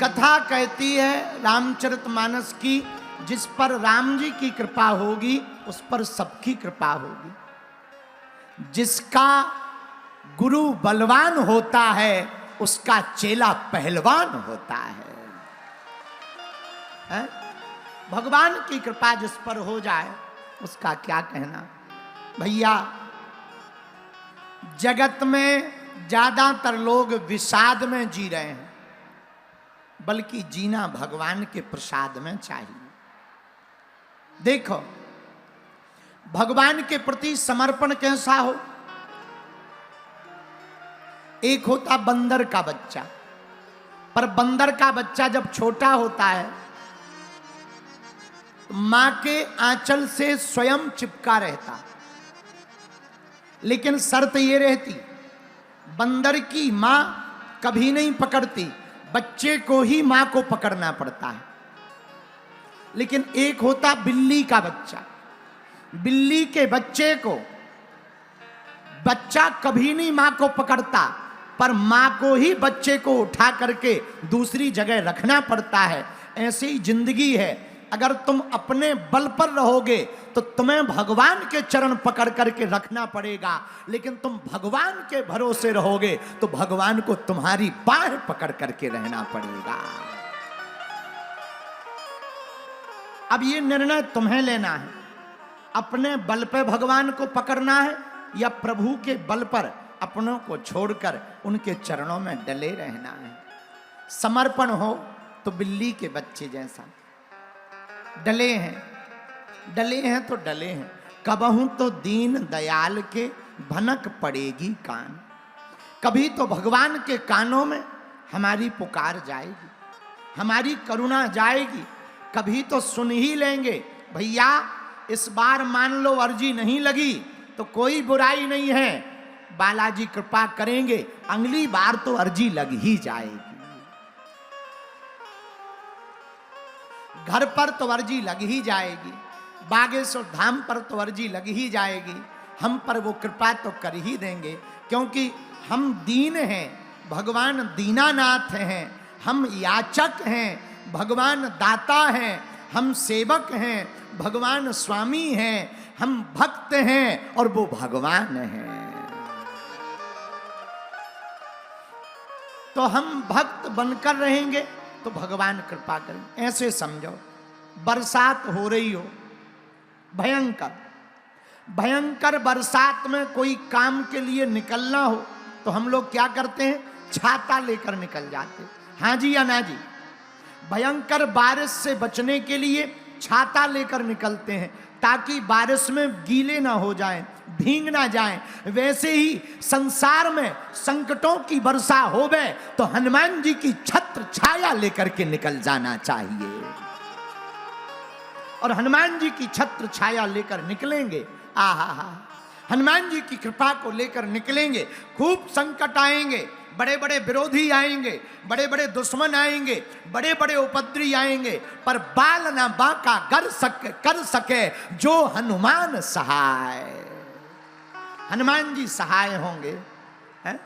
कथा कहती है रामचरितमानस की, जिस पर राम जी की कृपा होगी उस पर सबकी कृपा होगी। जिसका गुरु बलवान होता है उसका चेला पहलवान होता है? भगवान की कृपा जिस पर हो जाए उसका क्या कहना। भैया, जगत में ज्यादातर लोग विषाद में जी रहे हैं, बल्कि जीना भगवान के प्रसाद में चाहिए। देखो, भगवान के प्रति समर्पण कैसा हो। एक होता बंदर का बच्चा, पर बंदर का बच्चा जब छोटा होता है तो मां के आंचल से स्वयं चिपका रहता, लेकिन शर्त यह रहती, बंदर की मां कभी नहीं पकड़ती, बच्चे को ही मां को पकड़ना पड़ता है। लेकिन एक होता बिल्ली का बच्चा, बिल्ली के बच्चे को बच्चा कभी नहीं मां को पकड़ता, पर मां को ही बच्चे को उठा करके दूसरी जगह रखना पड़ता है। ऐसी ही जिंदगी है। अगर तुम अपने बल पर रहोगे तो तुम्हें भगवान के चरण पकड़ करके रखना पड़ेगा, लेकिन तुम भगवान के भरोसे रहोगे तो भगवान को तुम्हारी बाह पकड़ करके रहना पड़ेगा। अब ये निर्णय तुम्हें लेना है, अपने बल पे भगवान को पकड़ना है या प्रभु के बल पर अपनों को छोड़कर उनके चरणों में डले रहना है। समर्पण हो तो बिल्ली के बच्चे जैसा डले हैं तो डले हैं। कबहू तो दीन दयाल के भनक पड़ेगी कान। कभी तो भगवान के कानों में हमारी पुकार जाएगी, हमारी करुणा जाएगी। कभी तो सुन ही लेंगे, भैया इस बार मान लो अर्जी नहीं लगी तो कोई बुराई नहीं है, बालाजी कृपा करेंगे, अगली बार तो अर्जी लग ही जाएगी। घर पर तो अर्जी लग ही जाएगी, बागेश्वर धाम पर तो अर्जी लग ही जाएगी। हम पर वो कृपा तो कर ही देंगे, क्योंकि हम दीन हैं, भगवान दीनानाथ हैं। हम याचक हैं, भगवान दाता हैं। हम सेवक हैं, भगवान स्वामी हैं। हम भक्त हैं और वो भगवान हैं। तो हम भक्त बनकर रहेंगे तो भगवान कृपा करें। ऐसे समझो, बरसात हो रही हो, भयंकर भयंकर बरसात में कोई काम के लिए निकलना हो तो हम लोग क्या करते हैं, छाता लेकर निकल जाते। हाँ जी या ना जी? भयंकर बारिश से बचने के लिए छाता लेकर निकलते हैं ताकि बारिश में गीले ना हो जाएं, भीग ना जाएं। वैसे ही संसार में संकटों की वर्षा होवे तो हनुमान जी की छत्र छाया लेकर के निकल जाना चाहिए। और हनुमान जी की छत्र छाया लेकर निकलेंगे, आहा, हनुमान जी की कृपा को लेकर निकलेंगे। खूब संकट आएंगे, बड़े बड़े विरोधी आएंगे, बड़े बड़े दुश्मन आएंगे, बड़े बड़े उपद्रवी आएंगे, पर बाल ना बांका कर सके जो हनुमान सहाय। हनुमान जी सहाय होंगे, है?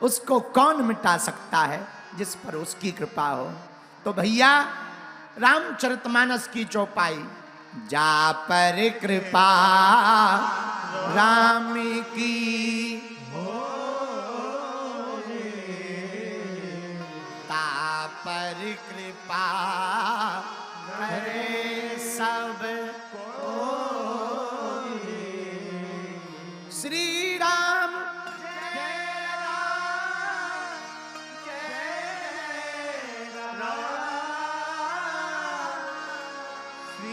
उसको कौन मिटा सकता है जिस पर उसकी कृपा हो। तो भैया, रामचरितमानस की चौपाई, जा पर कृपा राम की पर कृपा करे सब श्री राम जय राम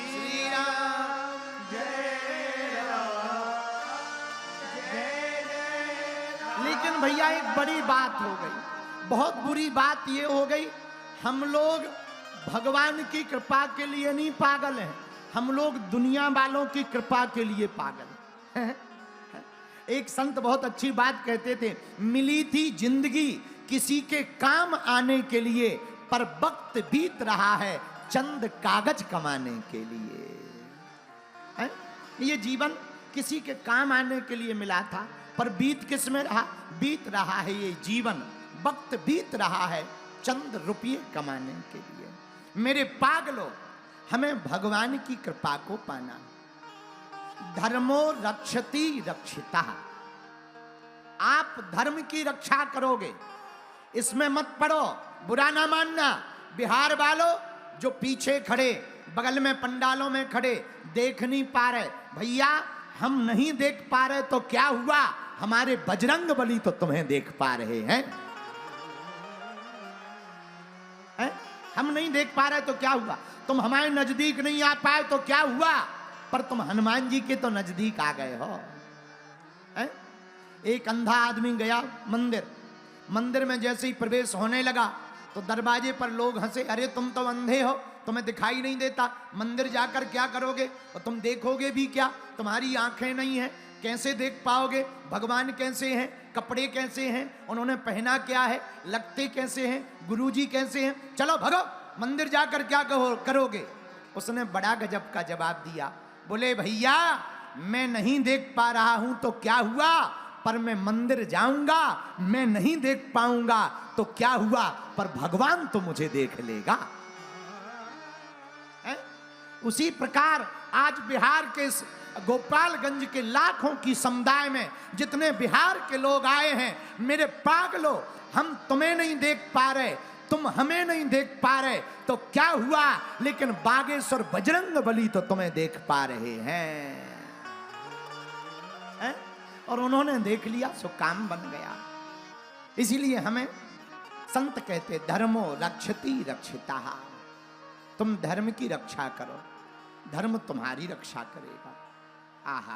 श्री राम जय राम। लेकिन भैया एक बड़ी बात हो गई, बहुत बुरी बात ये हो गई, हम लोग भगवान की कृपा के लिए नहीं पागल हैं, हम लोग दुनिया वालों की कृपा के लिए पागल हैं। एक संत बहुत अच्छी बात कहते थे, मिली थी जिंदगी किसी के काम आने के लिए, पर वक्त बीत रहा है चंद कागज कमाने के लिए। है? ये जीवन किसी के काम आने के लिए मिला था, पर बीत किस में रहा? बीत रहा है ये जीवन, वक्त बीत रहा है चंद रुपये कमाने के लिए। मेरे पागलों, हमें भगवान की कृपा को पाना। धर्मो रक्षति रक्षिता, आप धर्म की रक्षा करोगे, इसमें मत पड़ो, बुरा ना मानना। बिहार वालों जो पीछे खड़े, बगल में पंडालों में खड़े, देख नहीं पा रहे, भैया हम नहीं देख पा रहे तो क्या हुआ, हमारे बजरंग बली तो तुम्हें देख पा रहे हैं। हम नहीं देख पा रहे तो क्या हुआ, तुम हमारे नजदीक नहीं आ पाए तो क्या हुआ, पर तुम हनुमान जी के तो नजदीक आ गए हो। एक अंधा आदमी गया मंदिर में जैसे ही प्रवेश होने लगा तो दरवाजे पर लोग हंसे, अरे तुम तो अंधे हो, तुम्हें दिखाई नहीं देता, मंदिर जाकर क्या करोगे और तुम देखोगे भी क्या, तुम्हारी आंखें नहीं हैं, कैसे देख पाओगे, भगवान कैसे हैं, कपड़े कैसे हैं, उन्होंने पहना क्या है, लगते कैसे हैं, गुरुजी कैसे हैं, चलो भगो, मंदिर जाकर क्या करोगे। उसने बड़ा गजब का जवाब दिया, बोले भैया मैं नहीं देख पा रहा हूं तो क्या हुआ, पर मैं मंदिर जाऊंगा, मैं नहीं देख पाऊंगा तो क्या हुआ, पर भगवान तो मुझे देख लेगा। उसी प्रकार आज बिहार के गोपालगंज के लाखों की समुदाय में जितने बिहार के लोग आए हैं, मेरे पागलों, हम तुम्हें नहीं देख पा रहे, तुम हमें नहीं देख पा रहे तो क्या हुआ, लेकिन बागेश्वर बजरंग बली तो तुम्हें देख पा रहे हैं। और उन्होंने देख लिया सो काम बन गया। इसीलिए हमें संत कहते धर्मो रक्षति रक्षिता, तुम धर्म की रक्षा करो, धर्म तुम्हारी रक्षा करेगा। आहा।